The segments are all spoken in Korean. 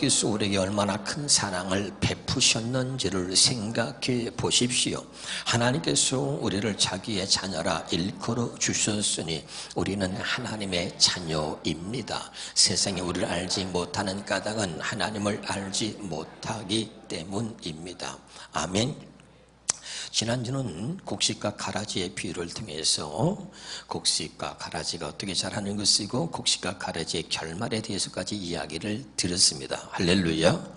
아버지께서 우리에게 얼마나 큰 사랑을 베푸셨는지를 생각해 보십시오. 하나님께서 우리를 자기의 자녀라 일컬어 주셨으니 우리는 하나님의 자녀입니다. 세상에 우리를 알지 못하는 까닭은 하나님을 알지 못하기 때문입니다. 아멘. 지난주는 곡식과 가라지의 비유를 통해서 곡식과 가라지가 어떻게 자라는 것이고 곡식과 가라지의 결말에 대해서까지 이야기를 드렸습니다. 할렐루야.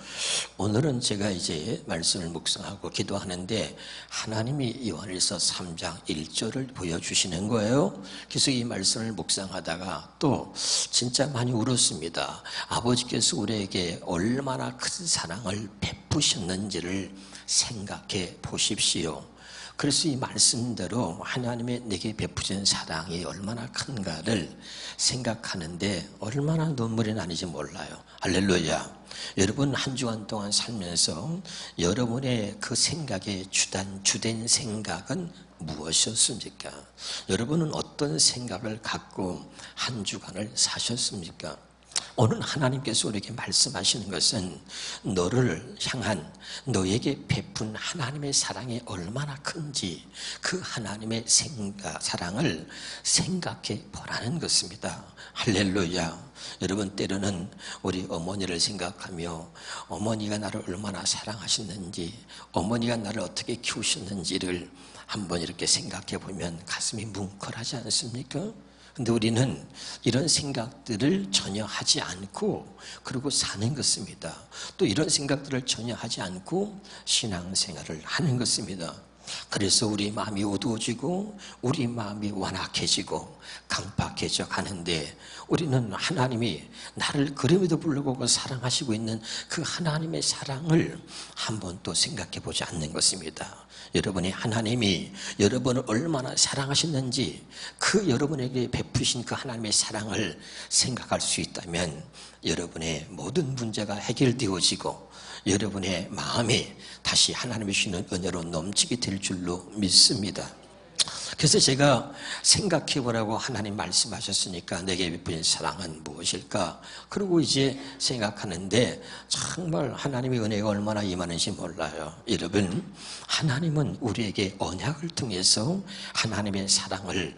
오늘은 제가 이제 말씀을 묵상하고 기도하는데 하나님이 요한일서 3장 1절을 보여주시는 거예요. 그래서 이 말씀을 묵상하다가 또 진짜 많이 울었습니다. 아버지께서 우리에게 얼마나 큰 사랑을 베푸셨는지를 생각해 보십시오. 그래서 이 말씀대로 하나님의 내게 베푸신 사랑이 얼마나 큰가를 생각하는데 얼마나 눈물이 나는지 몰라요. 할렐루야. 여러분 한 주간 동안 살면서 여러분의 그 생각의 주된 생각은 무엇이었습니까? 여러분은 어떤 생각을 갖고 한 주간을 사셨습니까? 오늘 하나님께서 우리에게 말씀하시는 것은 너를 향한 너에게 베푼 하나님의 사랑이 얼마나 큰지 그 하나님의 사랑을 생각해 보라는 것입니다. 할렐루야. 여러분 때로는 우리 어머니를 생각하며 어머니가 나를 얼마나 사랑하셨는지 어머니가 나를 어떻게 키우셨는지를 한번 이렇게 생각해 보면 가슴이 뭉클하지 않습니까? 근데 우리는 이런 생각들을 전혀 하지 않고 그러고 사는 것입니다. 또 이런 생각들을 전혀 하지 않고 신앙생활을 하는 것입니다. 그래서 우리 마음이 어두워지고 우리 마음이 완악해지고 강팍해져 가는데 우리는 하나님이 나를 그럼에도 불구하고 사랑하시고 있는 그 하나님의 사랑을 한 번도 생각해 보지 않는 것입니다. 여러분이 하나님이 여러분을 얼마나 사랑하셨는지 그 여러분에게 베푸신 그 하나님의 사랑을 생각할 수 있다면 여러분의 모든 문제가 해결되어지고 여러분의 마음이 다시 하나님이 주시는 은혜로 넘치게 될 줄로 믿습니다. 그래서 제가 생각해 보라고 하나님 말씀하셨으니까 내게 베푸신 사랑은 무엇일까? 그리고 이제 생각하는데 정말 하나님의 은혜가 얼마나 임하는지 몰라요. 여러분 하나님은 우리에게 언약을 통해서 하나님의 사랑을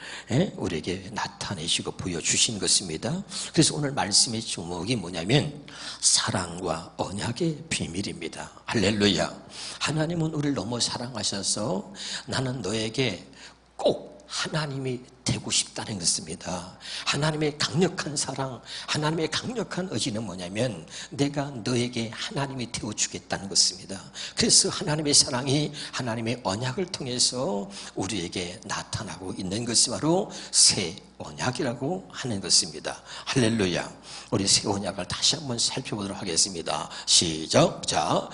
우리에게 나타내시고 보여주신 것입니다. 그래서 오늘 말씀의 제목이 뭐냐면 사랑과 언약의 비밀입니다. 할렐루야. 하나님은 우리를 너무 사랑하셔서 나는 너에게 꼭 하나님이 되고 싶다는 것입니다. 하나님의 강력한 사랑, 하나님의 강력한 의지는 뭐냐면 내가 너에게 하나님이 되어주겠다는 것입니다. 그래서 하나님의 사랑이 하나님의 언약을 통해서 우리에게 나타나고 있는 것이 바로 새 언약이라고 하는 것입니다. 할렐루야. 우리 새 언약을 다시 한번 살펴보도록 하겠습니다. 시작. 자,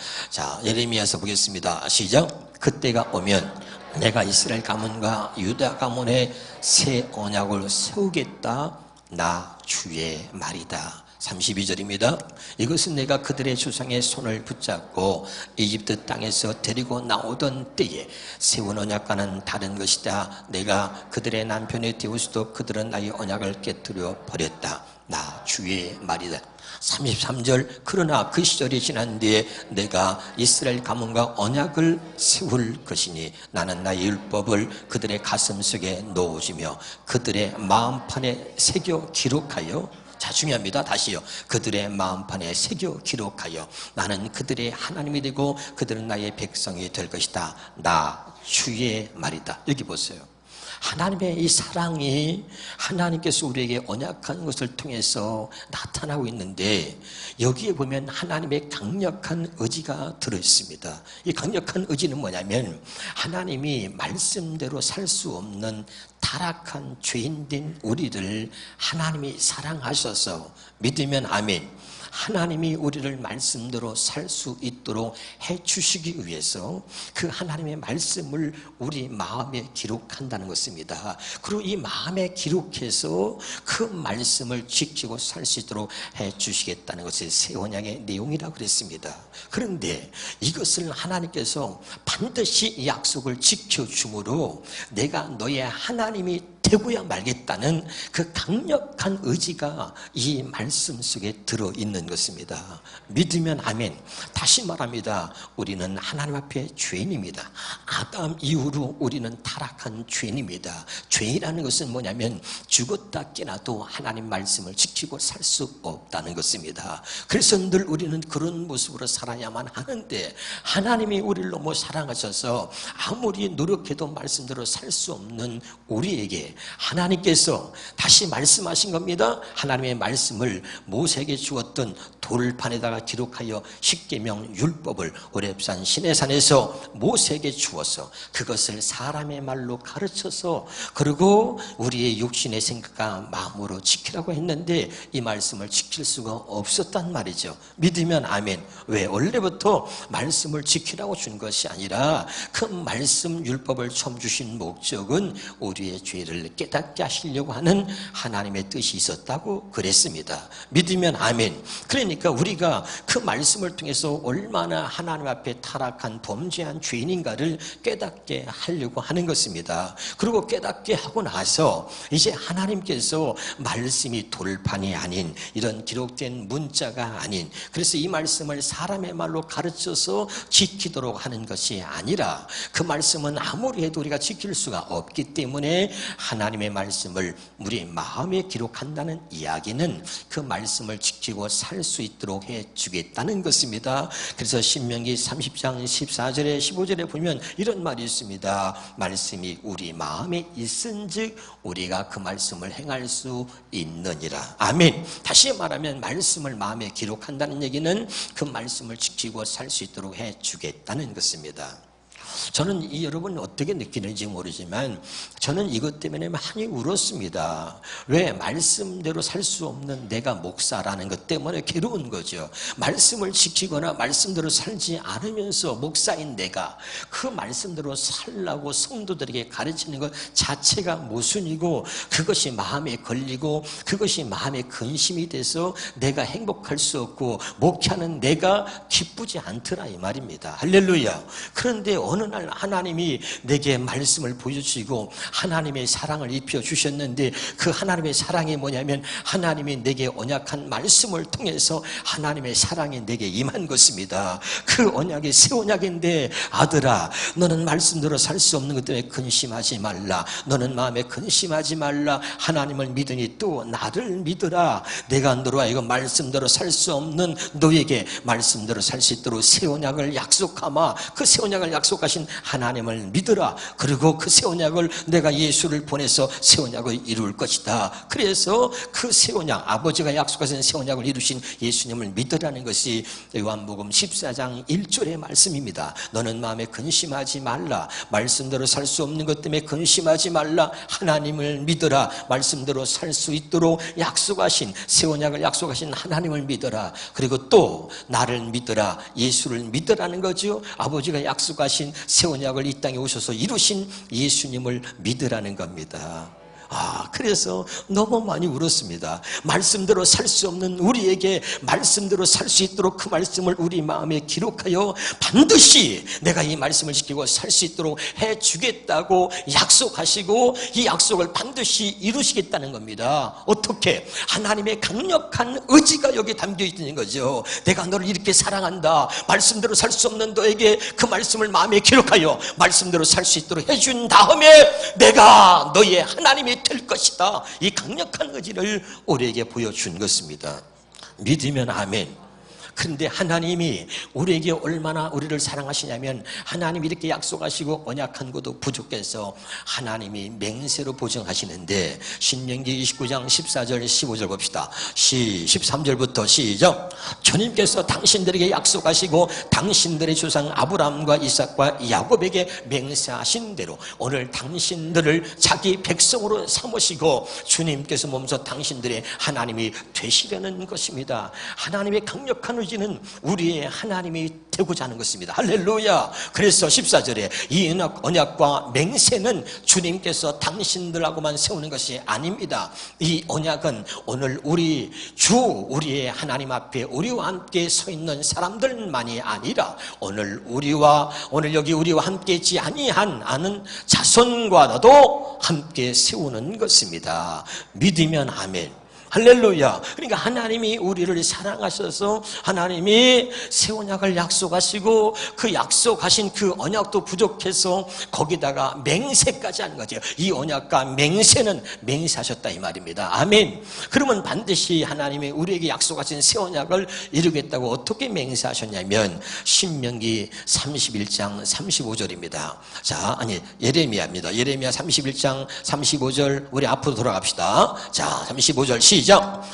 예레미야서 보겠습니다. 시작. 그때가 오면 내가 이스라엘 가문과 유다 가문에 새 언약을 세우겠다. 나 주의 말이다. 32절입니다. 이것은 내가 그들의 조상의 손을 붙잡고 이집트 땅에서 데리고 나오던 때에 세운 언약과는 다른 것이다. 내가 그들의 남편이 되어서도 그들은 나의 언약을 깨뜨려 버렸다. 나 주의 말이다. 33절 그러나 그 시절이 지난 뒤에 내가 이스라엘 가문과 언약을 세울 것이니 나는 나의 율법을 그들의 가슴속에 넣어주며 그들의 마음판에 새겨 기록하여 자 중요합니다. 다시요. 그들의 마음판에 새겨 기록하여 나는 그들의 하나님이 되고 그들은 나의 백성이 될 것이다. 나 주의 말이다. 여기 보세요. 하나님의 이 사랑이 하나님께서 우리에게 언약한 것을 통해서 나타나고 있는데 여기에 보면 하나님의 강력한 의지가 들어있습니다. 이 강력한 의지는 뭐냐면 하나님이 말씀대로 살 수 없는 타락한 죄인된 우리를 하나님이 사랑하셔서 믿으면 아멘. 하나님이 우리를 말씀대로 살 수 있도록 해주시기 위해서 그 하나님의 말씀을 우리 마음에 기록한다는 것입니다. 그리고 이 마음에 기록해서 그 말씀을 지키고 살 수 있도록 해주시겠다는 것이 새 언약의 내용이라고 그랬습니다. 그런데 이것을 하나님께서 반드시 이 약속을 지켜주므로 내가 너의 하나님이 되고야 말겠다는 그 강력한 의지가 이 말씀 속에 들어있는 것입니다. 믿으면 아멘. 다시 말합니다. 우리는 하나님 앞에 죄인입니다. 아담 이후로 우리는 타락한 죄인입니다. 죄인이라는 것은 뭐냐면 죽었다 깨나도 하나님 말씀을 지키고 살 수 없다는 것입니다. 그래서 늘 우리는 그런 모습으로 살아야만 하는데 하나님이 우리를 너무 사랑하셔서 아무리 노력해도 말씀대로 살 수 없는 우리에게 하나님께서 다시 말씀하신 겁니다. 하나님의 말씀을 모세에게 주었던 돌판에다가 기록하여 십계명 율법을 호렙산 시내산에서 모세에게 주어서 그것을 사람의 말로 가르쳐서 그리고 우리의 육신의 생각과 마음으로 지키라고 했는데 이 말씀을 지킬 수가 없었단 말이죠. 믿으면 아멘. 왜? 원래부터 말씀을 지키라고 준 것이 아니라 그 말씀 율법을 처음 주신 목적은 우리의 죄를 깨닫게 하시려고 하는 하나님의 뜻이 있었다고 그랬습니다. 믿으면 아멘. 그러니까 우리가 그 말씀을 통해서 얼마나 하나님 앞에 타락한 범죄한 죄인인가를 깨닫게 하려고 하는 것입니다. 그리고 깨닫게 하고 나서 이제 하나님께서 말씀이 돌판이 아닌 이런 기록된 문자가 아닌 그래서 이 말씀을 사람의 말로 가르쳐서 지키도록 하는 것이 아니라 그 말씀은 아무리 해도 우리가 지킬 수가 없기 때문에 하나님의 말씀을 우리 마음에 기록한다는 이야기는 그 말씀을 지키고 살 수 있도록 해주겠다는 것입니다. 그래서 신명기 30장 14절에 15절에 보면 이런 말이 있습니다. 말씀이 우리 마음에 있은즉 우리가 그 말씀을 행할 수 있느니라. 아멘. 다시 말하면 말씀을 마음에 기록한다는 얘기는 그 말씀을 지키고 살 수 있도록 해주겠다는 것입니다. 저는 이 여러분 어떻게 느끼는지 모르지만 저는 이것 때문에 많이 울었습니다. 왜? 말씀대로 살 수 없는 내가 목사라는 것 때문에 괴로운 거죠. 말씀을 지키거나 말씀대로 살지 않으면서 목사인 내가 그 말씀대로 살라고 성도들에게 가르치는 것 자체가 모순이고 그것이 마음에 걸리고 그것이 마음에 근심이 돼서 내가 행복할 수 없고 목회하는 내가 기쁘지 않더라 이 말입니다. 할렐루야. 그런데 어느 날 하나님이 내게 말씀을 보여주시고 하나님의 사랑을 입혀주셨는데 그 하나님의 사랑이 뭐냐면 하나님이 내게 언약한 말씀을 통해서 하나님의 사랑이 내게 임한 것입니다. 그 언약이 새 언약인데 아들아 너는 말씀대로 살 수 없는 것 때문에 근심하지 말라. 너는 마음에 근심하지 말라. 하나님을 믿으니 또 나를 믿으라. 내가 너로 하여금 말씀대로 살 수 없는 너에게 말씀대로 살 수 있도록 새 언약을 약속하마. 그 새 언약을 약속하신 하나님을 믿으라. 그리고 그 새 언약을 내가 예수를 보내서 새 언약을 이룰 것이다. 그래서 그 새 언약 아버지가 약속하신 새 언약을 이루신 예수님을 믿으라는 것이 요한복음 14장 1절의 말씀입니다. 너는 마음에 근심하지 말라. 말씀대로 살 수 없는 것 때문에 근심하지 말라. 하나님을 믿으라. 말씀대로 살 수 있도록 약속하신 새 언약을 약속하신 하나님을 믿어라. 그리고 또 나를 믿으라. 예수를 믿으라는 거죠. 아버지가 약속하신 새 언약을 이 땅에 오셔서 이루신 예수님을 믿으라는 겁니다. 그래서 너무 많이 울었습니다. 말씀대로 살 수 없는 우리에게 말씀대로 살 수 있도록 그 말씀을 우리 마음에 기록하여 반드시 내가 이 말씀을 지키고 살 수 있도록 해주겠다고 약속하시고 이 약속을 반드시 이루시겠다는 겁니다. 어떻게? 하나님의 강력한 의지가 여기 담겨 있는 거죠. 내가 너를 이렇게 사랑한다. 말씀대로 살 수 없는 너에게 그 말씀을 마음에 기록하여 말씀대로 살 수 있도록 해준 다음에 내가 너의 하나님이 될 것이다. 이 강력한 의지를 우리에게 보여준 것입니다. 믿으면 아멘. 그런데 하나님이 우리에게 얼마나 우리를 사랑하시냐면 하나님이 이렇게 약속하시고 언약한 것도 부족해서 하나님이 맹세로 보증하시는데 신명기 29장 14절 15절 봅시다. 13절부터 시작. 주님께서 당신들에게 약속하시고 당신들의 조상 아브라함과 이삭과 야곱에게 맹세하신 대로 오늘 당신들을 자기 백성으로 삼으시고 주님께서 몸소 당신들의 하나님이 되시려는 것입니다. 하나님의 강력한 떨어지는 우리의 하나님이 되고자 하는 것입니다. 할렐루야. 그래서 14절에 이 언약과 맹세는 주님께서 당신들하고만 세우는 것이 아닙니다. 이 언약은 오늘 우리의 하나님 앞에 우리와 함께 서 있는 사람들만이 아니라 오늘 여기 우리와 함께 있지 아니한 아는 자손과도 함께 세우는 것입니다. 믿으면 아멘. 할렐루야. 그러니까 하나님이 우리를 사랑하셔서 하나님이 새 언약을 약속하시고 그 약속하신 그 언약도 부족해서 거기다가 맹세까지 하는 거죠. 이 언약과 맹세는 맹세하셨다 이 말입니다. 아멘. 그러면 반드시 하나님이 우리에게 약속하신 새 언약을 이루겠다고 어떻게 맹세하셨냐면 신명기 31장 35절입니다. 예레미야입니다. 예레미야 31장 35절 우리 앞으로 돌아갑시다. 자, 35절 시작.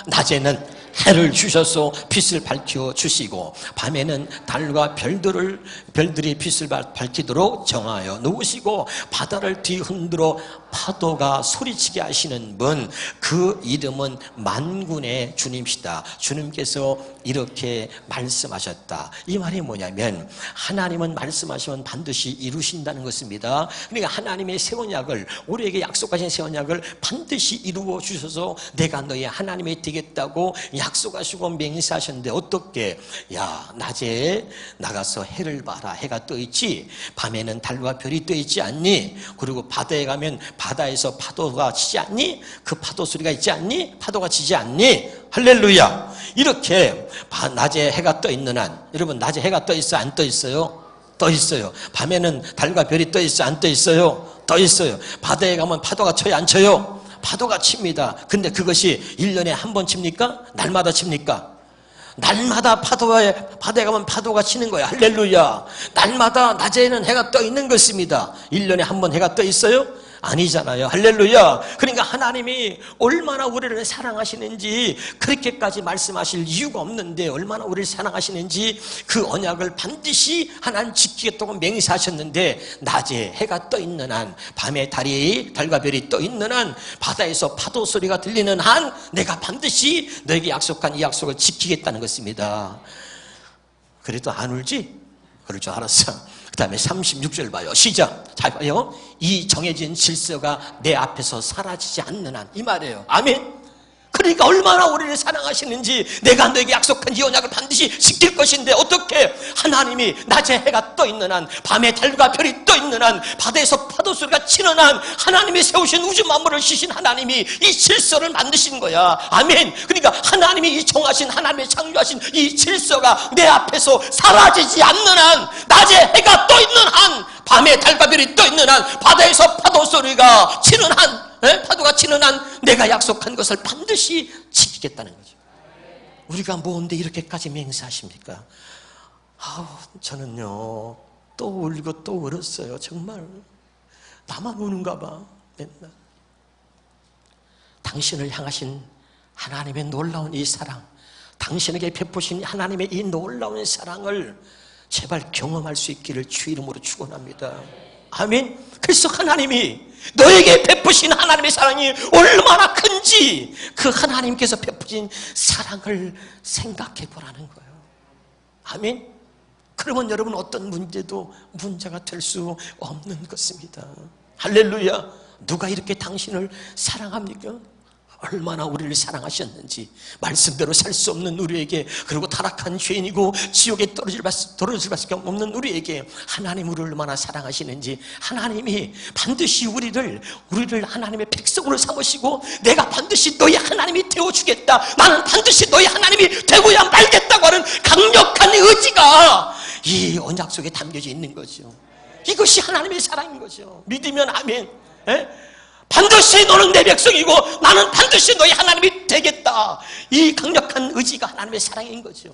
낮에는 해를 주셔서 빛을 밝혀 주시고 밤에는 달과 별들이 빛을 밝히도록 정하여 놓으시고 바다를 뒤흔들어 파도가 소리치게 하시는 분, 그 이름은 만군의 주님이시다. 주님께서 이렇게 말씀하셨다. 이 말이 뭐냐면 하나님은 말씀하시면 반드시 이루신다는 것입니다. 그러니까 하나님의 새 언약을, 우리에게 약속하신 새 언약을 반드시 이루어 주셔서 내가 너의 하나님이 되겠다고 약속하시고 맹세하셨는데 어떻게? 야, 낮에 나가서 해를 봐라. 해가 떠 있지. 밤에는 달과 별이 떠 있지 않니? 그리고 바다에 가면 바다에서 파도가 치지 않니? 그 파도 소리가 있지 않니? 파도가 치지 않니? 할렐루야. 이렇게 낮에 해가 떠 있는 한, 여러분 낮에 해가 떠 있어요? 안 떠 있어요? 떠 있어요. 밤에는 달과 별이 떠 있어요? 안 떠 있어요? 떠 있어요. 바다에 가면 파도가 쳐요? 안 쳐요? 파도가 칩니다. 근데 그것이 1년에 한 번 칩니까? 날마다 칩니까? 날마다 바다에 가면 파도가 치는 거야. 할렐루야. 날마다 낮에는 해가 떠 있는 것입니다. 1년에 한 번 해가 떠 있어요? 아니잖아요. 할렐루야. 그러니까 하나님이 얼마나 우리를 사랑하시는지 그렇게까지 말씀하실 이유가 없는데 얼마나 우리를 사랑하시는지 그 언약을 반드시 하나님 지키겠다고 맹세하셨는데 낮에 해가 떠 있는 한, 밤에 달과 별이 떠 있는 한, 바다에서 파도 소리가 들리는 한 내가 반드시 너에게 약속한 이 약속을 지키겠다는 것입니다. 그래도 안 울지? 그럴 줄 알았어. 그 다음에 36절 봐요. 시작. 잘 봐요. 이 정해진 질서가 내 앞에서 사라지지 않는 한, 이 말이에요. 아멘. 그러니까 얼마나 우리를 사랑하시는지, 내가 너에게 약속한 이 언약을 반드시 지킬 것인데 어떻게? 하나님이 낮에 해가 떠 있는 한, 밤에 달과 별이 떠 있는 한, 바다에서 파도 소리가 치는 한, 하나님이 세우신 우주 만물을 지신 하나님이 이 질서를 만드신 거야. 아멘. 그러니까 하나님이 이 정하신, 하나님의 창조하신 이 질서가 내 앞에서 사라지지 않는 한, 낮에 해가 떠 있는 한, 밤에 달과 별이 떠 있는 한, 바다에서 파도 소리가 치는 한, 파도가 치는 한 내가 약속한 것을 반드시 지키겠다는 거죠. 우리가 뭔데 이렇게까지 맹세하십니까? 저는요 또 울고 또 울었어요. 정말 나만 우는가 봐. 맨날 당신을 향하신 하나님의 놀라운 이 사랑, 당신에게 베푸신 하나님의 이 놀라운 사랑을 제발 경험할 수 있기를 주 이름으로 축원합니다. 아멘. 그래서 하나님이 너에게 베푸신 하나님의 사랑이 얼마나 큰지 그 하나님께서 베푸신 사랑을 생각해 보라는 거예요. 아멘. 그러면 여러분 어떤 문제도 문제가 될 수 없는 것입니다. 할렐루야. 누가 이렇게 당신을 사랑합니까? 얼마나 우리를 사랑하셨는지, 말씀대로 살 수 없는 우리에게, 그리고 타락한 죄인이고 지옥에 떨어질 수밖에 없는 우리에게 하나님 우리를 얼마나 사랑하시는지, 하나님이 반드시 우리를 하나님의 백성으로 삼으시고 내가 반드시 너희 하나님이 되어주겠다, 나는 반드시 너희 하나님이 되고야 말겠다고 하는 강력한 의지가 이 언약 속에 담겨져 있는 거죠. 이것이 하나님의 사랑인 거죠. 믿으면 아멘. 반드시 너는 내 백성이고 나는 반드시 너희 하나님이 되겠다. 이 강력한 의지가 하나님의 사랑인 거죠.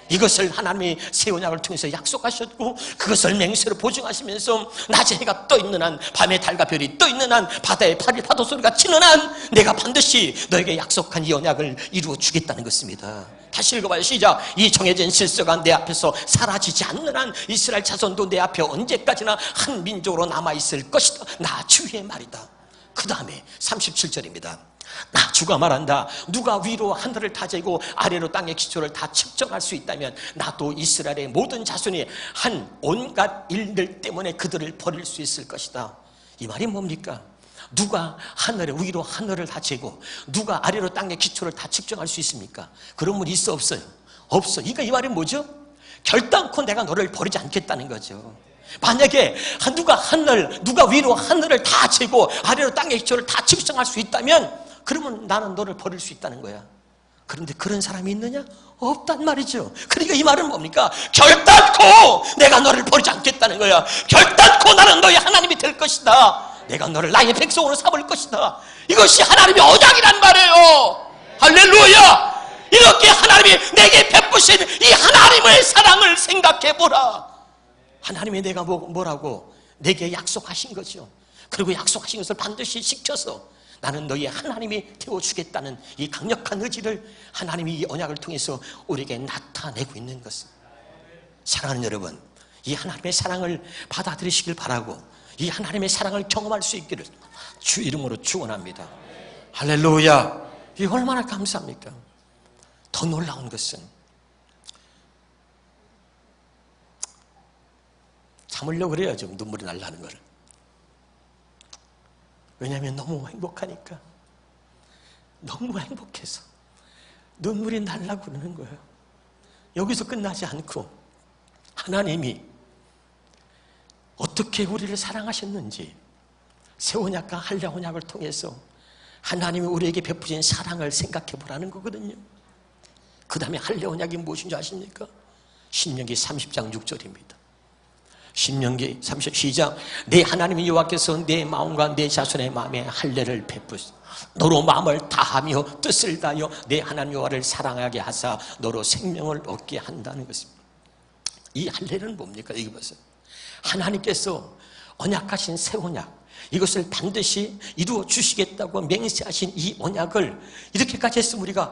이것을 하나님이 새 언약을 통해서 약속하셨고 그것을 맹세로 보증하시면서 낮에 해가 떠 있는 한, 밤에 달과 별이 떠 있는 한, 바다에 파도 소리가 치는 한 내가 반드시 너에게 약속한 이 언약을 이루어 주겠다는 것입니다. 다시 읽어봐요. 시작. 이 정해진 질서가 내 앞에서 사라지지 않는 한 이스라엘 자손도 내 앞에 언제까지나 한 민족으로 남아있을 것이다. 나 주의 말이다. 그 다음에 37절입니다. 주가 말한다. 누가 위로 하늘을 다 재고 아래로 땅의 기초를 다 측정할 수 있다면 나도 이스라엘의 모든 자손이 한 온갖 일들 때문에 그들을 버릴 수 있을 것이다. 이 말이 뭡니까? 누가 위로 하늘을 다 재고 누가 아래로 땅의 기초를 다 측정할 수 있습니까? 그런 분 있어 없어요? 없어. 그러니까 이 말이 뭐죠? 결단코 내가 너를 버리지 않겠다는 거죠. 만약에 누가 위로 하늘을 다 재고 아래로 땅의 기초를 다 측정할 수 있다면 그러면 나는 너를 버릴 수 있다는 거야. 그런데 그런 사람이 있느냐? 없단 말이죠. 그러니까 이 말은 뭡니까? 결단코 내가 너를 버리지 않겠다는 거야. 결단코 나는 너의 하나님이 될 것이다. 내가 너를 나의 백성으로 삼을 것이다. 이것이 하나님의 언약이란 말이에요. 할렐루야. 이렇게 하나님이 내게 베푸신 이 하나님의 사랑을 생각해보라. 하나님이 내가 뭐라고 내게 약속하신 거죠. 그리고 약속하신 것을 반드시 지켜서 나는 너희의 하나님이 되어주겠다는 이 강력한 의지를 하나님이 이 언약을 통해서 우리에게 나타내고 있는 것입니다. 사랑하는 여러분, 이 하나님의 사랑을 받아들이시길 바라고 이 하나님의 사랑을 경험할 수 있기를 주 이름으로 축원합니다. 할렐루야. 이 얼마나 감사합니까? 더 놀라운 것은 참으려고 그래요. 좀 눈물이 날라는 거를. 왜냐하면 너무 행복하니까. 너무 행복해서 눈물이 날라고 그러는 거예요. 여기서 끝나지 않고 하나님이 어떻게 우리를 사랑하셨는지 새 언약과 할례 언약을 통해서 하나님이 우리에게 베푸신 사랑을 생각해 보라는 거거든요. 그 다음에 할례 언약이 무엇인지 아십니까? 신명기 30장 6절입니다. 신명기 30장 시작. 내 하나님 여호와께서 내 마음과 내 자손의 마음에 할례를 베푸시고 너로 마음을 다하며 뜻을 다하여 내 하나님 여호와를 사랑하게 하사 너로 생명을 얻게 한다는 것입니다. 이 할례는 뭡니까? 여기 보세요. 하나님께서 언약하신 새 언약, 이것을 반드시 이루어 주시겠다고 맹세하신 이 언약을 이렇게까지 했으면 우리가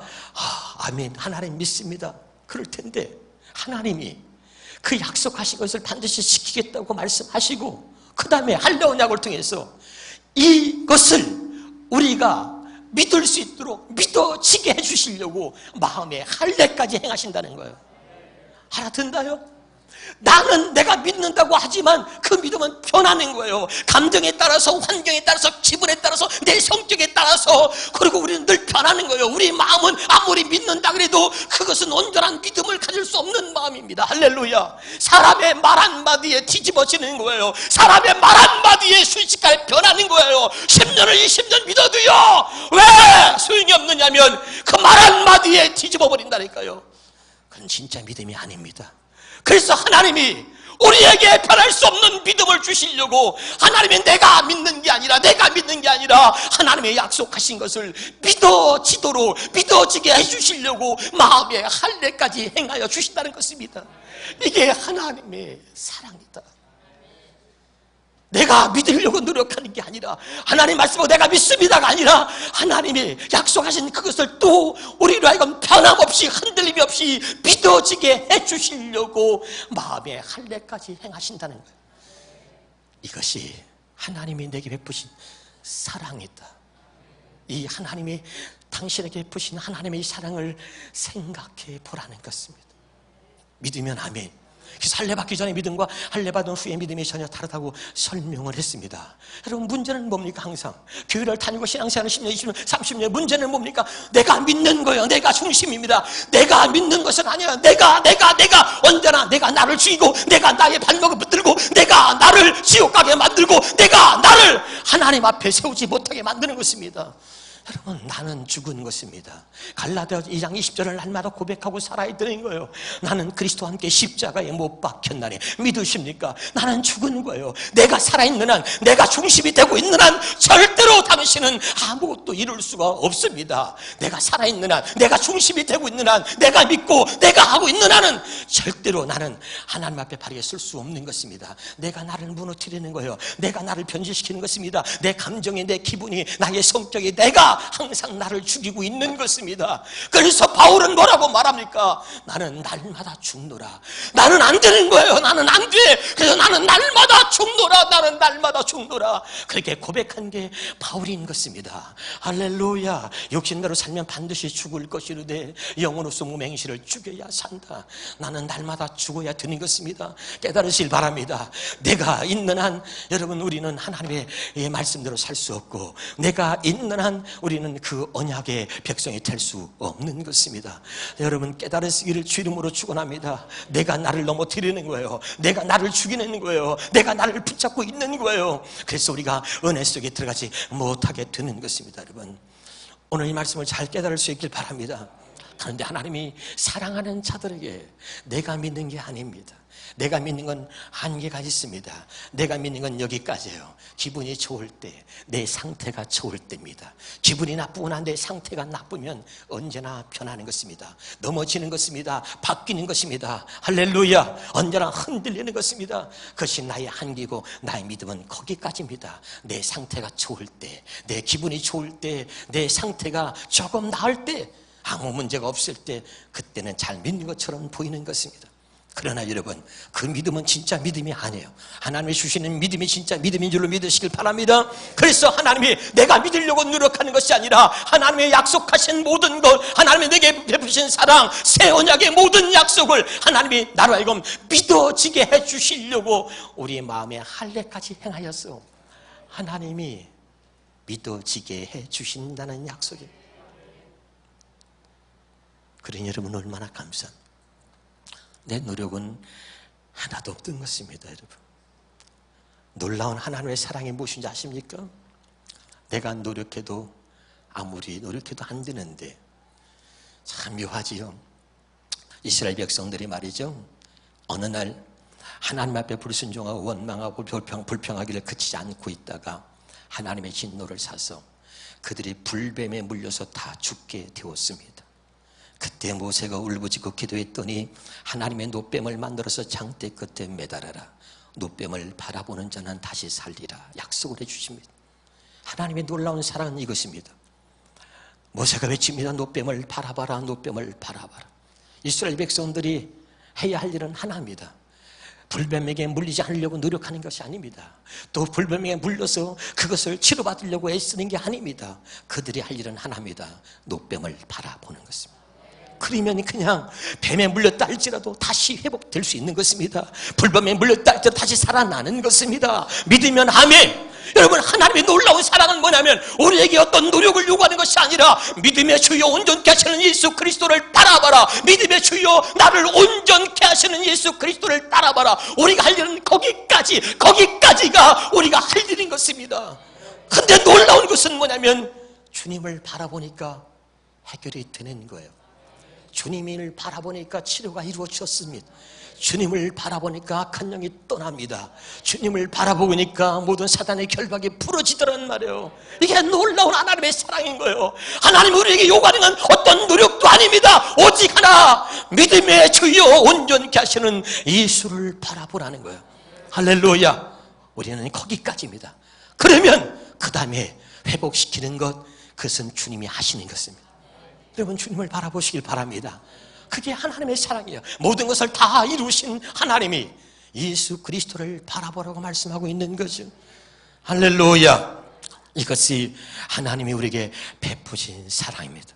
아멘, 하나님 믿습니다. 그럴 텐데 하나님이 그 약속하신 것을 반드시 지키겠다고 말씀하시고 그 다음에 할례 언약을 통해서 이것을 우리가 믿을 수 있도록 믿어지게 해주시려고 마음에 할례까지 행하신다는 거예요. 알아듣나요? 나는 내가 믿는다고 하지만 그 믿음은 변하는 거예요. 감정에 따라서, 환경에 따라서, 기분에 따라서, 내 성격에 따라서. 그리고 우리는 늘 변하는 거예요. 우리 마음은 아무리 믿는다 그래도 그것은 온전한 믿음을 가질 수 없는 마음입니다. 할렐루야. 사람의 말 한마디에 뒤집어지는 거예요. 사람의 말 한마디에 순식간에 변하는 거예요. 10년을 20년 믿어도요, 왜 소용이 없느냐면 그 말 한마디에 뒤집어 버린다니까요. 그건 진짜 믿음이 아닙니다. 그래서 하나님이 우리에게 변할 수 없는 믿음을 주시려고 하나님이 내가 믿는 게 아니라 하나님의 약속하신 것을 믿어지게 해주시려고 마음의 할례까지 행하여 주신다는 것입니다. 이게 하나님의 사랑이다. 내가 믿으려고 노력하는 게 아니라 하나님 말씀으로 내가 믿습니다가 아니라 하나님이 약속하신 그것을 또 우리로 하여금 변함없이 흔들림이 없이 믿어지게 해주시려고 마음의 할례까지 행하신다는 거예요. 이것이 하나님이 내게 베푸신 사랑이다. 이 하나님이 당신에게 베푸신 하나님의 사랑을 생각해 보라는 것입니다. 믿으면 아멘. 그래서 할례 받기 전에 믿음과 할례 받은 후의 믿음이 전혀 다르다고 설명을 했습니다. 여러분, 문제는 뭡니까? 항상 교회를 다니고 신앙생활을 10년, 20년, 30년, 문제는 뭡니까? 내가 믿는 거예요. 내가 중심입니다. 내가 믿는 것은 아니야. 내가 언제나 내가 나를 죽이고, 내가 나의 발목을 붙들고, 내가 나를 지옥 가게 만들고, 내가 나를 하나님 앞에 세우지 못하게 만드는 것입니다. 여러분, 나는 죽은 것입니다. 갈라디아 2장 20절을 날마다 고백하고 살아야 되는 거예요. 나는 그리스도와 함께 십자가에 못 박혔나니 믿으십니까? 나는 죽은 거예요. 내가 살아있는 한, 내가 중심이 되고 있는 한 절대로 당신은 아무것도 이룰 수가 없습니다. 내가 살아있는 한, 내가 중심이 되고 있는 한, 내가 믿고 내가 하고 있는 한은 절대로 나는 하나님 앞에 바르게 설 수 없는 것입니다. 내가 나를 무너뜨리는 거예요. 내가 나를 변질시키는 것입니다. 내 감정이, 내 기분이, 나의 성격이, 내가 내가 항상 나를 죽이고 있는 것입니다. 그래서 바울은 뭐라고 말합니까? 나는 날마다 죽노라. 나는 안 되는 거예요. 나는 안 돼. 그래서 나는 날마다 죽노라. 나는 날마다 죽노라. 그렇게 고백한 게 바울인 것입니다. 할렐루야. 육신대로 살면 반드시 죽을 것이로되 영으로서 몸 행실을 죽여야 산다. 나는 날마다 죽어야 되는 것입니다. 깨달으실 바랍니다. 내가 있는 한 여러분 우리는 하나님의 말씀대로 살 수 없고, 내가 있는 한 우리는 그 언약의 백성이 될 수 없는 것입니다. 여러분 깨달으시기를 주 이름으로 축원합니다. 내가 나를 넘어뜨리는 거예요. 내가 나를 죽이는 거예요. 내가 나를 붙잡고 있는 거예요. 그래서 우리가 은혜 속에 들어가지 못하게 되는 것입니다. 여러분 오늘 이 말씀을 잘 깨달을 수 있길 바랍니다. 그런데 하나님이 사랑하는 자들에게 내가 믿는 게 아닙니다. 내가 믿는 건 한계가 있습니다. 내가 믿는 건 여기까지예요. 기분이 좋을 때, 내 상태가 좋을 때입니다. 기분이 나쁘거나 내 상태가 나쁘면 언제나 변하는 것입니다. 넘어지는 것입니다. 바뀌는 것입니다. 할렐루야. 언제나 흔들리는 것입니다. 그것이 나의 한계고 나의 믿음은 거기까지입니다. 내 상태가 좋을 때, 내 기분이 좋을 때, 내 상태가 조금 나을 때, 아무 문제가 없을 때, 그때는 잘 믿는 것처럼 보이는 것입니다. 그러나 여러분 그 믿음은 진짜 믿음이 아니에요. 하나님이 주시는 믿음이 진짜 믿음인 줄로 믿으시길 바랍니다. 그래서 하나님이 내가 믿으려고 노력하는 것이 아니라 하나님의 약속하신 모든 것, 하나님이 내게 베푸신 사랑, 새 언약의 모든 약속을 하나님이 나로 하여금 믿어지게 해주시려고 우리 마음에 할례까지 행하였어. 하나님이 믿어지게 해주신다는 약속입니다. 그러니 여러분 얼마나 감사합니다. 내 노력은 하나도 없던 것입니다. 여러분 놀라운 하나님의 사랑이 무엇인지 아십니까? 내가 노력해도 아무리 노력해도 안 되는데 참 묘하지요. 이스라엘 백성들이 말이죠, 어느 날 하나님 앞에 불순종하고 원망하고 불평하기를 그치지 않고 있다가 하나님의 진노를 사서 그들이 불뱀에 물려서 다 죽게 되었습니다. 그때 모세가 울부짖고 기도했더니 하나님의 노뱀을 만들어서 장대 끝에 매달아라. 노뱀을 바라보는 자는 다시 살리라. 약속을 해주십니다. 하나님의 놀라운 사랑은 이것입니다. 모세가 외칩니다. 노뱀을 바라봐라. 노뱀을 바라봐라. 이스라엘 백성들이 해야 할 일은 하나입니다. 불뱀에게 물리지 않으려고 노력하는 것이 아닙니다. 또 불뱀에게 물려서 그것을 치료받으려고 애쓰는 게 아닙니다. 그들이 할 일은 하나입니다. 노뱀을 바라보는 것입니다. 그러면 그냥 뱀에 물렸다 할지라도 다시 회복될 수 있는 것입니다. 불뱀에 물렸다 할지라도 다시 살아나는 것입니다. 믿으면 아멘. 여러분 하나님의 놀라운 사랑은 뭐냐면 우리에게 어떤 노력을 요구하는 것이 아니라 믿음의 주여 온전케 하시는 예수 그리스도를 따라봐라. 믿음의 주여 나를 온전케 하시는 예수 그리스도를 따라봐라. 우리가 할 일은 거기까지가 우리가 할 일인 것입니다. 그런데 놀라운 것은 뭐냐면 주님을 바라보니까 해결이 되는 거예요. 주님을 바라보니까 치료가 이루어졌습니다. 주님을 바라보니까 악한 영이 떠납니다. 주님을 바라보니까 모든 사단의 결박이 부러지더란 말이에요. 이게 놀라운 하나님의 사랑인 거예요. 하나님 우리에게 요구하는 건 어떤 노력도 아닙니다. 오직 하나, 믿음의 주여 온전케 하시는 예수를 바라보라는 거예요. 할렐루야. 우리는 거기까지입니다. 그러면 그 다음에 회복시키는 것, 그것은 주님이 하시는 것입니다. 여러분 주님을 바라보시길 바랍니다. 그게 하나님의 사랑이에요. 모든 것을 다 이루신 하나님이 예수 그리스도를 바라보라고 말씀하고 있는 거죠. 할렐루야. 이것이 하나님이 우리에게 베푸신 사랑입니다.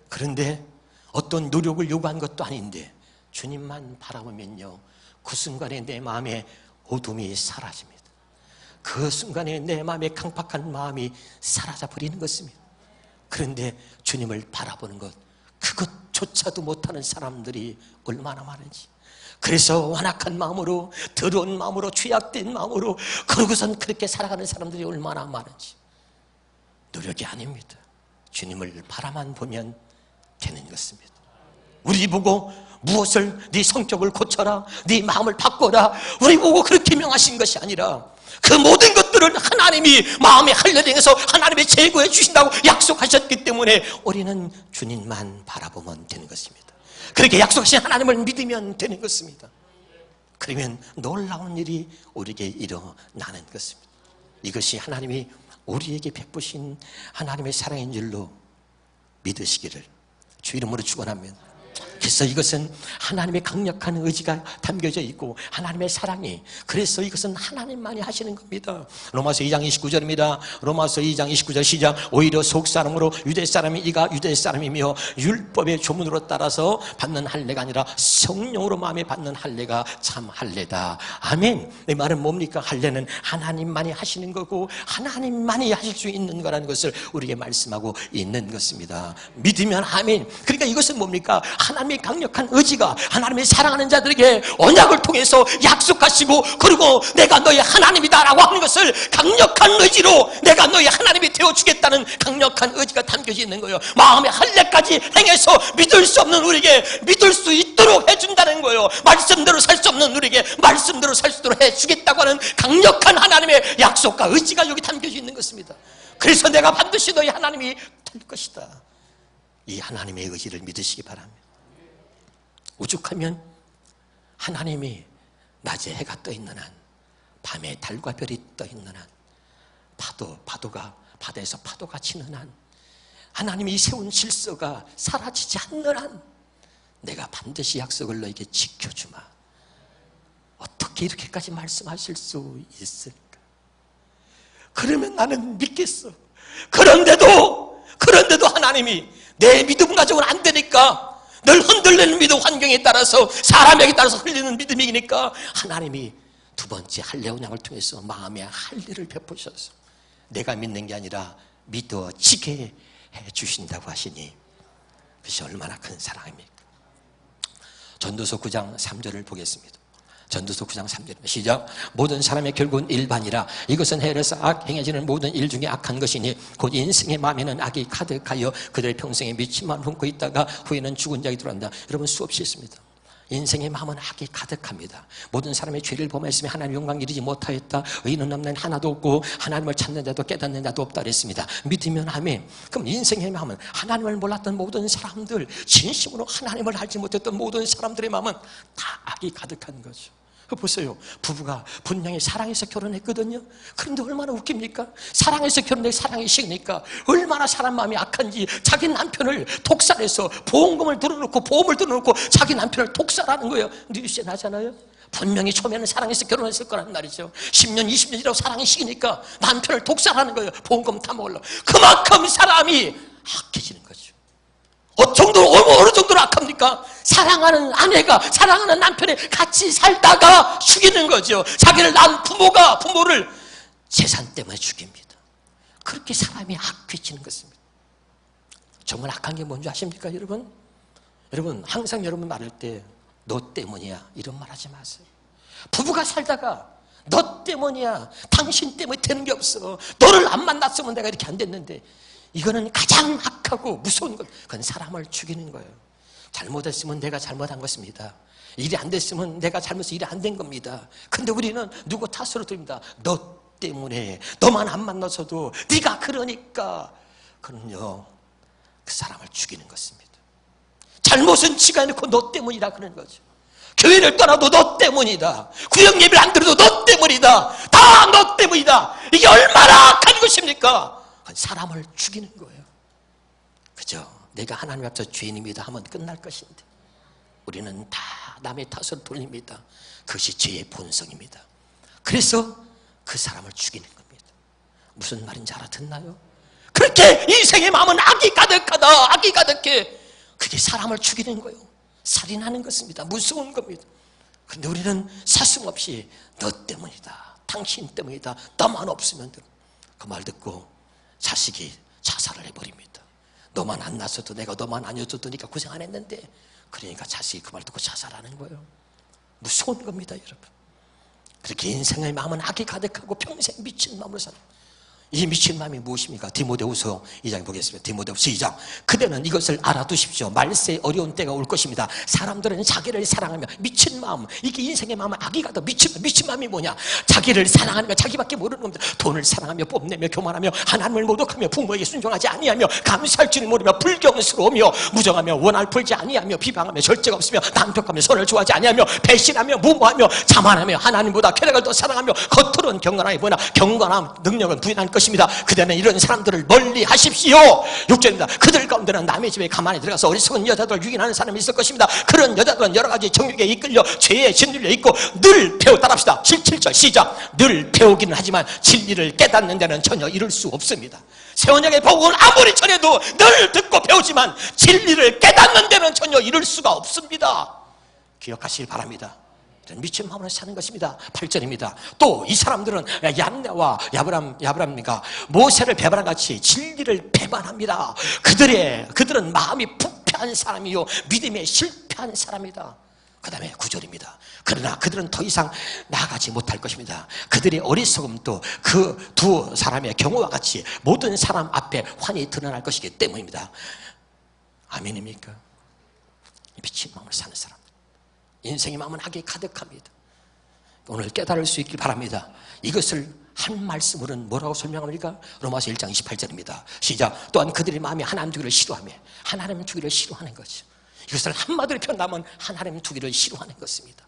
그런데 어떤 노력을 요구한 것도 아닌데 주님만 바라보면요, 그 순간에 내 마음에 어둠이 사라집니다. 그 순간에 내 마음에 강팍한 마음이 사라져버리는 것입니다. 그런데 주님을 바라보는 것, 그것조차도 못하는 사람들이 얼마나 많은지. 그래서 완악한 마음으로, 더러운 마음으로, 죄악된 마음으로 그러고선 그렇게 살아가는 사람들이 얼마나 많은지. 노력이 아닙니다. 주님을 바라만 보면 되는 것입니다. 우리 보고 무엇을, 네 성격을 고쳐라, 네 마음을 바꿔라, 우리 보고 그렇게 명하신 것이 아니라 그 모든 것들은 하나님이 마음의 할례에서 하나님의 제거해 주신다고 약속하셨기 때문에 우리는 주님만 바라보면 되는 것입니다. 그렇게 약속하신 하나님을 믿으면 되는 것입니다. 그러면 놀라운 일이 우리에게 일어나는 것입니다. 이것이 하나님이 우리에게 베푸신 하나님의 사랑인 줄로 믿으시기를 주 이름으로 축원합니다. 그래서 이것은 하나님의 강력한 의지가 담겨져 있고 하나님의 사랑이, 그래서 이것은 하나님만이 하시는 겁니다. 로마서 2장 29절입니다. 로마서 2장 29절 시작. 오히려 속사람으로 유대사람이 이가 유대사람이며 율법의 조문으로 따라서 받는 할례가 아니라 성령으로 마음에 받는 할례가 참 할례다. 아멘. 이 말은 뭡니까? 할례는 하나님만이 하시는 거고 하나님만이 하실 수 있는 거라는 것을 우리에게 말씀하고 있는 것입니다. 믿으면 아멘. 그러니까 이것은 뭡니까? 하나님의 강력한 의지가 하나님의 사랑하는 자들에게 언약을 통해서 약속하시고, 그리고 내가 너의 하나님이다라고 하는 것을 강력한 의지로 내가 너의 하나님이 되어주겠다는 강력한 의지가 담겨져 있는 거예요. 마음의 할례까지 행해서 믿을 수 없는 우리에게 믿을 수 있도록 해준다는 거예요. 말씀대로 살 수 없는 우리에게 말씀대로 살 수 있도록 해주겠다고 하는 강력한 하나님의 약속과 의지가 여기 담겨져 있는 것입니다. 그래서 내가 반드시 너의 하나님이 될 것이다. 이 하나님의 의지를 믿으시기 바랍니다. 오죽하면 하나님이 낮에 해가 떠 있는 한, 밤에 달과 별이 떠 있는 한, 파도가 바다에서 파도가 치는 한, 하나님이 세운 질서가 사라지지 않는 한 내가 반드시 약속을 너에게 지켜주마. 어떻게 이렇게까지 말씀하실 수 있을까? 그러면 나는 믿겠어. 그런데도 하나님이 내 믿음 가지고는 안 되니까, 늘 흔들리는 믿음, 환경에 따라서 사람에게 따라서 흘리는 믿음이니까 하나님이 두 번째 할례 언약을 통해서 마음의 할례를 베푸셔서 내가 믿는 게 아니라 믿어지게 해주신다고 하시니 그것이 얼마나 큰 사랑입니까? 전도서 9장 3절을 보겠습니다. 전도서 9장 3절입니다. 시작. 모든 사람의 결국은 일반이라. 이것은 해에서 행해지는 모든 일 중에 악한 것이니 곧 인생의 마음에는 악이 가득하여 그들의 평생에 미침만 품고 있다가 후에는 죽은 자가 들어간다. 여러분, 수없이 있습니다. 인생의 마음은 악이 가득합니다. 모든 사람의 죄를 범하였으며 하나님 영광 이르지 못하였다. 의인은 없는 하나도 없고 하나님을 찾는 자도 깨닫는 자도 없다 그랬습니다. 믿으면 아멘. 그럼 인생의 마음은, 하나님을 몰랐던 모든 사람들, 진심으로 하나님을 알지 못했던 모든 사람들의 마음은 다 악이 가득한 거죠. 보세요. 부부가 분명히 사랑해서 결혼했거든요. 그런데 얼마나 웃깁니까? 사랑해서 결혼해 사랑이 식으니까 얼마나 사람 마음이 악한지 자기 남편을 독살해서 보험금을 들어놓고 보험을 들어놓고 자기 남편을 독살하는 거예요. 뉴스에 나잖아요. 분명히 처음에는 사랑해서 결혼했을 거란 말이죠. 10년 20년이라고 사랑이 식으니까 남편을 독살하는 거예요. 보험금 다 먹으려고. 그만큼 사람이 악해지는 거죠. 어느 정도로 악합니까? 사랑하는 아내가 사랑하는 남편이 같이 살다가 죽이는 거죠. 자기를 낳은 부모를 재산 때문에 죽입니다. 그렇게 사람이 악해지는 것입니다. 정말 악한 게 뭔지 아십니까, 여러분? 여러분, 항상 여러분 말할 때 너 때문이야 이런 말 하지 마세요. 부부가 살다가 너 때문이야, 당신 때문에 되는 게 없어, 너를 안 만났으면 내가 이렇게 안 됐는데, 이거는 가장 악하고 무서운 것. 그건 사람을 죽이는 거예요. 잘못했으면 내가 잘못한 것입니다. 일이 안 됐으면 내가 잘못해서 일이 안 된 겁니다. 근데 우리는 누구 탓으로 들립니다. 너 때문에, 너만 안 만나서도 네가 그러니까. 그럼요, 그 사람을 죽이는 것입니다. 잘못은 지가 해놓고 너 때문이다 그러는 거죠. 교회를 떠나도 너 때문이다. 구역 예배를 안 들어도 너 때문이다. 다 너 때문이다. 이게 얼마나 악한 것입니까? 사람을 죽이는 거예요. 그죠? 내가 하나님 앞에서 죄인입니다 하면 끝날 것인데 우리는 다 남의 탓으로 돌립니다. 그것이 죄의 본성입니다. 그래서 그 사람을 죽이는 겁니다. 무슨 말인지 알아듣나요? 그렇게 인생의 마음은 악이 가득하다, 악이 가득해. 그게 사람을 죽이는 거예요. 살인하는 것입니다. 무서운 겁니다. 그런데 우리는 사슴없이 너 때문이다, 당신 때문이다, 나만 없으면 돼. 그 말 듣고 자식이 자살을 해버립니다. 너만 안 낳았어도, 내가 너만 아니었어도 니가 고생 안 했는데. 그러니까 자식이 그 말 듣고 자살하는 거예요. 무서운 겁니다, 여러분. 그렇게 인생의 마음은 악이 가득하고 평생 미친 마음으로 사는. 이 미친 마음이 무엇입니까? 디모데후서 2장 보겠습니다. 디모데후서 2장. 그대는 이것을 알아두십시오. 말세 어려운 때가 올 것입니다. 사람들은 자기를 사랑하며, 미친 마음, 이게 인생의 마음은 악이 가득. 미친 마음이 뭐냐? 자기를 사랑하는 거 자기밖에 모르는 겁니다. 돈을 사랑하며 뽐내며 교만하며 하나님을 모독하며 부모에게 순종하지 아니하며 감사할 줄 모르며 불경스러우며 무정하며 원할 풀지 아니하며 비방하며 절제가 없으며 남편하며 선을 좋아하지 아니하며 배신하며 무모하며 자만하며 하나님보다 쾌락을 더 사랑하며 겉으로는 경건하게 보이나 경건함 능력은 부인할 것 것입니다. 그대는 이런 사람들을 멀리 하십시오. 6절입니다. 그들 가운데는 남의 집에 가만히 들어가서 어리석은 여자들을 유인하는 사람이 있을 것입니다. 그런 여자들은 여러 가지 정욕에 이끌려 죄에 짓눌려 있고 늘 배워 따라합시다. 7절 시작. 늘 배우기는 하지만 진리를 깨닫는 데는 전혀 이룰 수 없습니다. 새 언약의 복음을 아무리 전해도 늘 듣고 배우지만 진리를 깨닫는 데는 전혀 이룰 수가 없습니다. 기억하시길 바랍니다. 미친 마음으로 사는 것입니다. 8절입니다. 또 이 사람들은 얀네와 야브람과 모세를 배반한 같이 진리를 배반합니다. 그들은 마음이 부패한 사람이요 믿음에 실패한 사람이다. 그 다음에 9절입니다. 그러나 그들은 더 이상 나아가지 못할 것입니다. 그들의 어리석음도 그 두 사람의 경우와 같이 모든 사람 앞에 환히 드러날 것이기 때문입니다. 아멘입니까? 미친 마음으로 사는 사람, 인생의 마음은 악이 가득합니다. 오늘 깨달을 수 있길 바랍니다. 이것을 한 말씀으로는 뭐라고 설명합니까? 로마서 1장 28절입니다. 시작. 또한 그들의 마음이 하나님 두기를 싫어하며 하나님 두기를 싫어하는 거죠. 이것을 한마디로 표현하면 하나님 두기를 싫어하는 것입니다.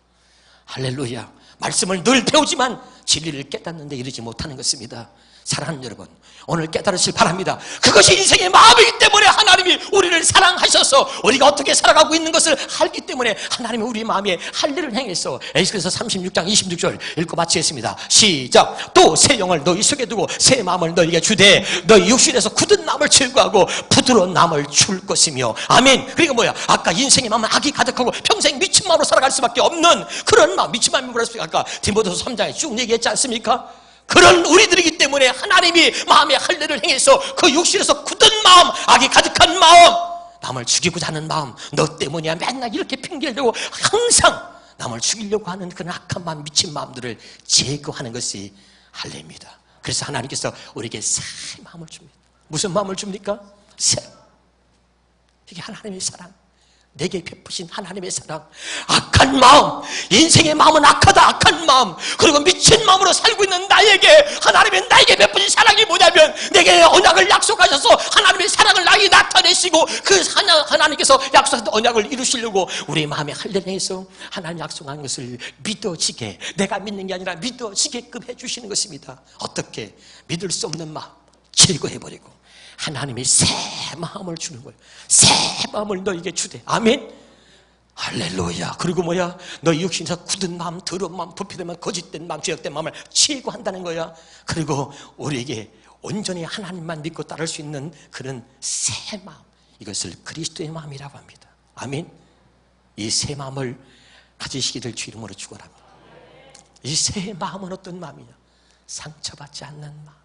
할렐루야. 말씀을 늘 배우지만 진리를 깨닫는 데 이르지 못하는 것입니다. 사랑하는 여러분, 오늘 깨달으실 바랍니다. 그것이 인생의 마음이기 때문에 하나님이 우리를 사랑하셔서 우리가 어떻게 살아가고 있는 것을 알기 때문에 하나님이 우리 마음에 할 일을 행해서 에스겔서 36장 26절 읽고 마치겠습니다. 시작. 또 새 영을 너희 속에 두고 새 마음을 너희에게 주되 너희 육신에서 굳은 마음을 제거하고 부드러운 마음을 줄 것이며. 아멘. 그러니까 뭐야? 아까 인생의 마음은 악이 가득하고 평생 미친 마음으로 살아갈 수밖에 없는 그런 마음, 미친 마음이 뭐랬습니까? 아까 디모데후서 3장에 쭉 얘기했지 않습니까? 그런 우리들이기 때문에 하나님이 마음에 할 일을 행해서 그 육신에서 굳은 마음, 악이 가득한 마음, 남을 죽이고자 하는 마음, 너 때문이야 맨날 이렇게 핑계를 대고 항상 남을 죽이려고 하는 그런 악한 마음, 미친 마음들을 제거하는 것이 할례입니다. 그래서 하나님께서 우리에게 새 마음을 줍니다. 무슨 마음을 줍니까? 새. 이게 하나님의 사랑, 내게 베푸신 하나님의 사랑. 악한 마음, 인생의 마음은 악하다. 악한 마음, 그리고 미친 마음으로 살고 있는 나에게 하나님의 나에게 베푸신 사랑이 뭐냐면 내게 언약을 약속하셔서 하나님의 사랑을 나에게 나타내시고 그 하나님께서 약속한 언약을 이루시려고 우리 마음에 할례해서 하나님 약속한 것을 믿어지게, 내가 믿는 게 아니라 믿어지게끔 해주시는 것입니다. 어떻게? 믿을 수 없는 마음 제거해버리고 하나님이 새 마음을 주는 거예요. 새 마음을 너에게 주되. 아멘. 할렐루야. 그리고 뭐야? 너희 육신에서 굳은 마음, 더러운 마음, 부패된 마음, 거짓된 마음, 죄악된 마음을 제거한다는 거야. 그리고 우리에게 온전히 하나님만 믿고 따를 수 있는 그런 새 마음, 이것을 그리스도의 마음이라고 합니다. 아멘. 이 새 마음을 가지시기를 주 이름으로 축원합니다. 이 새 마음은 어떤 마음이냐? 상처받지 않는 마음,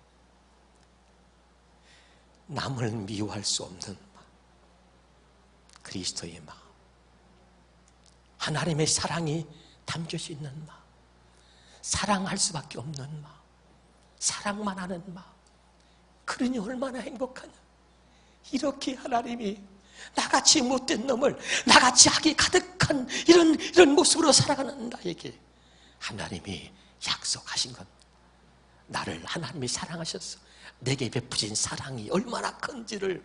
남을 미워할 수 없는 마음, 그리스도의 마음, 하나님의 사랑이 담겨져 있는 마음, 사랑할 수밖에 없는 마음, 사랑만 하는 마음. 그러니 얼마나 행복하냐. 이렇게 하나님이 나같이 못된 놈을, 나같이 악이 가득한 이런 모습으로 살아가는 나에게 하나님이 약속하신 것, 나를 하나님이 사랑하셔서 내게 베푸신 사랑이 얼마나 큰지를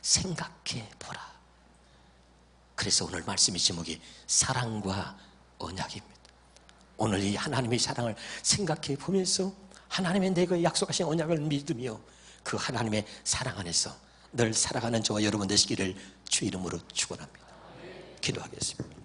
생각해 보라. 그래서 오늘 말씀의 제목이 사랑과 언약입니다. 오늘 이 하나님의 사랑을 생각해 보면서 하나님의 내게 약속하신 언약을 믿으며 그 하나님의 사랑 안에서 늘 살아가는 저와 여러분 되시기를 주 이름으로 축원합니다. 기도하겠습니다.